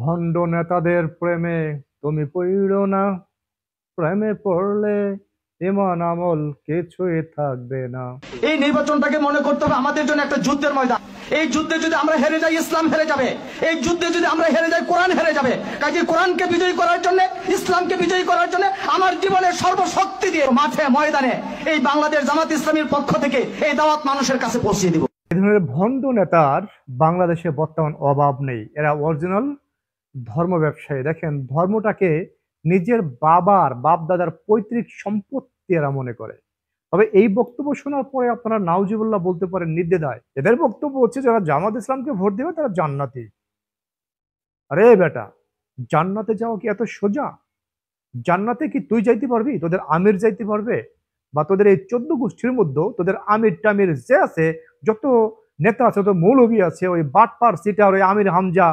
ভণ্ড নেতাদের প্রেমে তুমি পড়িও না। প্রেমে পড়লে ইমান আমল কিছুই থাকবে না। এই নির্বাচনটাকে মনে করতে হবে আমাদের জন্য একটা যুদ্ধের ময়দান। এই যুদ্ধে যদি আমরা হেরে যাই, ইসলাম হেরে যাবে। এই যুদ্ধে যদি আমরা হেরে যাই, কোরআন হেরে যাবে। কাজে কোরআনকে বিজয়ী করার জন্য, ইসলামকে বিজয়ী করার জন্য আমার জীবনের সর্বশক্তি দিয়ে মাঠে ময়দানে এই বাংলাদেশ জামাত ইসলামীর পক্ষ থেকে এই দাওয়াত মানুষের কাছে পৌঁছে দিব। এই ধরনের ভণ্ড নেতার বাংলাদেশে বর্তমান অভাব নেই। এরা অরিজিনাল ধর্ম ব্যবসায়ী। দেখেন, ধর্মটাকে নিজের বাপ দাদার পৈতৃক সম্পত্তি এরা মনে করে। তবে এই বক্তব্য শোনার পরে আপনারা নাউজুবিল্লাহ বলতে পারেন নির্দ্বিধায়। এদের বক্তব্য হচ্ছে যারা জামাত ইসলামকে ভোট দেবে তারা জান্নাতি। আরে বেটা, জান্নাতে যাওয়া কি এত সোজা? জান্নাতে কি তুই যাইতে পারবি? তোদের আমির যাইতে পারবে? বা তোদের এই 14 গোষ্ঠীর মধ্যে তোদের আমির টামির যে আছে, যত নেতা আছে, যত মৌলবী আছে, ওই বাটপার সিটার, ওই আমির হামজা,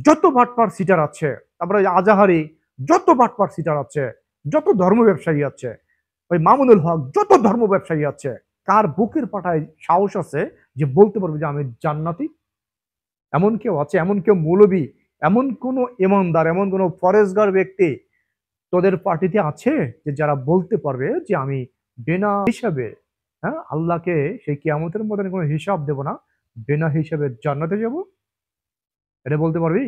যত বাটপার সিটার আছে, তারপরে ওই আজাহারি, যত বাটপার সিটার আছে, যত ধর্ম ব্যবসায়ী আছে, ওই মামুনুল হক, যত ধর্ম ব্যবসায়ী আছে, কার বুকের পাটায় সাহস আছে যে বলতে পারবে যে আমি জান্নাতি? এমন কেউ আছে? এমন কেউ মৌলবী, এমন কোন ইমানদার, এমন কোন ফরেজগার ব্যক্তি তোদের পার্টিতে আছে যে যারা বলতে পারবে যে আমি বিনা হিসাবে, হ্যাঁ, আল্লাহকে সেই কিয়ামতের মধ্যে কোনো হিসাব দেব না, বিনা হিসাবে জান্নাতে যাব? এটা বলতে পারবি?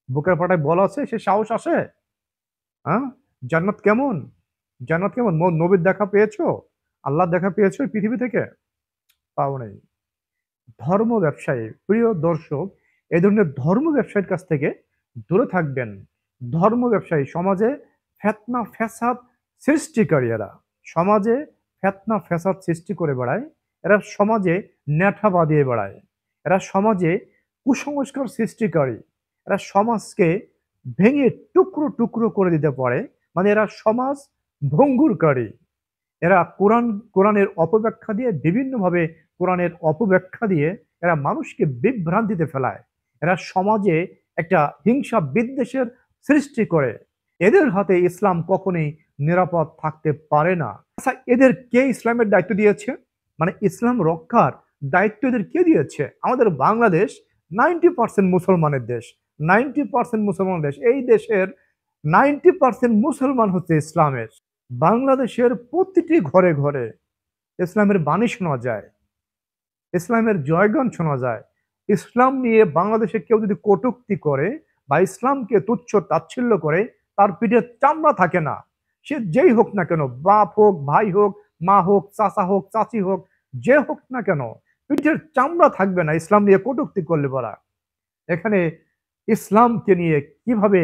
বুকের পাটায় বল আছে? সে সাহস আসে? হ্যাঁ, জান্নাত কেমন? জান্নাত কেমন? নবীর দেখা পেয়েছো? আল্লাহর দেখা পেয়েছো এই পৃথিবী থেকে? পাও নাই। ধর্ম ব্যবসায়ী, প্রিয় দর্শক, এই ধরনের ধর্ম ব্যবসায়ীর কাছ থেকে দূরে থাকবেন। ধর্ম ব্যবসায়ী সমাজে ফেতনা ফ্যাসাদ সৃষ্টিকারী। এরা সমাজে ফেতনা ফ্যাসাদ সৃষ্টি করে বেড়ায়। এরা সমাজে নেঠা বাঁধিয়ে বেড়ায়। এরা সমাজে কুসংস্কার সৃষ্টিকারী। এরা সমাজকে ভেঙে টুকরো টুকরো করে দিতে পারে। মানে এরা সমাজ ভঙ্গুরকারী। এরা কোরআনের অপব্যাখ্যা দিয়ে, বিভিন্নভাবে কোরআনের অপব্যাখ্যা দিয়ে এরা মানুষকে বিভ্রান্তিতে ফেলায়। এরা সমাজে একটা হিংসা বিদ্বেষের সৃষ্টি করে। এদের হাতে ইসলাম কখনোই নিরাপদ থাকতে পারে না। আচ্ছা, এদের কে ইসলামের দায়িত্ব দিয়েছে? মানে ইসলাম রক্ষার দায়িত্ব এদের কে দিয়েছে? আমাদের বাংলাদেশ 90% মুসলমানের দেশ। 90% মুসলমান দেশ। এই দেশের 90% মুসলমান হচ্ছে ইসলামের। বাংলাদেশের প্রতিটি ঘরে ঘরে ইসলামের বাণী শোনা যায়, ইসলামের জয়গান শোনা যায়। ইসলাম নিয়ে বাংলাদেশে কেউ যদি কটূক্তি করে বা ইসলামকে তুচ্ছ তাচ্ছিল্য করে, তার পিঠে চামড়া থাকে না। সে যেই হোক না কেন, বাপ হোক, ভাই হোক, মা হোক, চাচা হোক, চাচি হোক, যে হোক না কেন, পিঠের চামড়া থাকবে না ইসলাম নিয়ে কটূক্তি করলে বলা। এখানে ইসলামকে নিয়ে কিভাবে,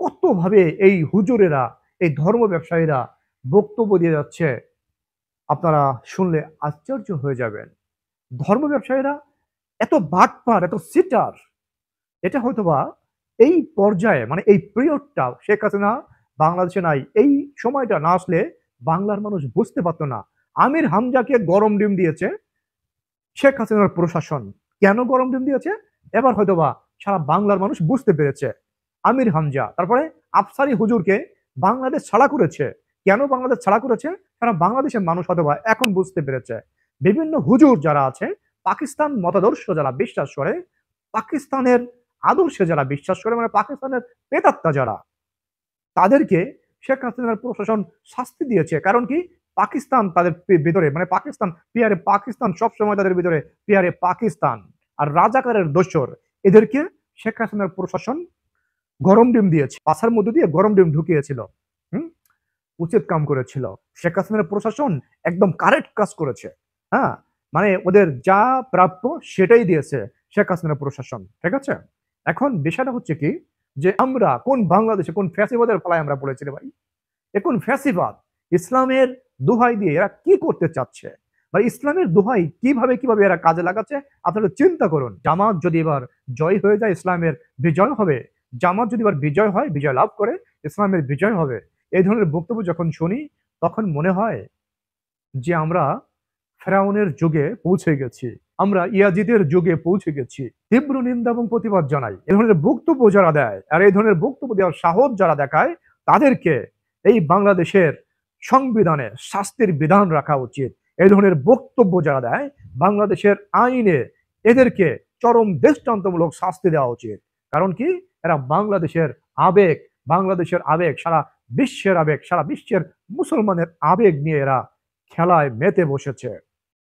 কতভাবে এই হুজুরেরা, এই ধর্ম ব্যবসায়ীরা বক্তব্য দিয়ে যাচ্ছে, আপনারা শুনলে আশ্চর্য হয়ে যাবেন। ধর্ম ব্যবসায়ীরা এত বাটপার, এত সিটার, এটা হয়তোবা এই পর্যায়ে, মানে এই পিরিয়ডটা শেখ হাসিনা বাংলাদেশে নাই, এই সময়টা না আসলে বাংলার মানুষ বুঝতে পারতো না। আমির হামজাকে গরম ডিম দিয়েছে শেখ হাসিনার প্রশাসন। কেন গরম ডিম দিয়েছে এবার হয়তোবা সারা বাংলার মানুষ বুঝতে পেরেছে। আমির হামজা, তারপরে আফসারি হুজুরকে বাংলাদেশ ছাড়া করেছে। কেন বাংলাদেশ ছাড়া করেছে সারা বাংলাদেশের মানুষ হয়তোবা এখন বুঝতে পেরেছে। বিভিন্ন হুজুর যারা আছে, পাকিস্তান মতাদর্শ যারা বিশ্বাস করে, পাকিস্তানের আদর্শে যারা বিশ্বাস করে, মানে পাকিস্তানের প্রেতাত্মা যারা, তাদেরকে শেখ হাসিনার প্রশাসন শাস্তি দিয়েছে। কারণ কি? পাকিস্তান তাদের ভিতরে, মানে পাকিস্তান পিয়ারে পাকিস্তান, সবসময় তাদের ভিতরে পিয়ারে পাকিস্তান আর রাজাকারের দোসর। এদেরকে শেখ হাসিনার প্রশাসন গরম ডিম দিয়েছে, পাশার মধ্যে দিয়ে গরম ডিম ঢুকিয়েছিল। হুম, উচিত কাম করেছিল। শেখ হাসিনার প্রশাসন একদম কারেক্ট কাজ করেছে। হ্যাঁ, মানে ওদের যা প্রাপ্য সেটাই দিয়েছে শেখ হাসিনার প্রশাসন। ঠিক আছে, এখন বিষয়টা হচ্ছে কি, যে আমরা কোন বাংলাদেশে কোন ফ্যাসিবাদের ফলায় আমরা পড়েছি রে ভাই? এখন ফ্যাসিবাদ ইসলামের দোহাই দিয়ে এরা কি করতে চাচ্ছে, বা ইসলামের দোহাই কিভাবে কিভাবে এরা কাজে লাগাচ্ছে, আপনারা চিন্তা করুন। জামাত যদি এবার জয় হয়ে যায়, ইসলামের বিজয় হবে। জামাত যদি এবার বিজয় হয়, বিজয় লাভ করে, ইসলামের বিজয় হবে। এই ধরনের বক্তব্য যখন শুনি তখন মনে হয় যে আমরা ফেরাউনের যুগে পৌঁছে গেছি, আমরা ইয়াজিদের যুগে পৌঁছে গেছি। তীব্র নিন্দা এবং প্রতিবাদ জানাই এই ধরনের বক্তব্য যারা দেয়, আর এই ধরনের বক্তব্য দেওয়ার সাহস যারা দেখায়, তাদেরকে এই বাংলাদেশের সংবিধানে শাস্তির বিধান রাখা উচিত। এই ধরনের বক্তব্য যারা দেয়, বাংলাদেশের আইনে এদেরকে চরম দৃষ্টান্তমূলক শাস্তি দেওয়া উচিত। কারণ কি, এরা বাংলাদেশের আবেগ, বাংলাদেশের আবেগ, সারা বিশ্বের আবেগ, সারা বিশ্বের মুসলমানের আবেগ নিয়ে এরা খেলায় মেতে বসেছে।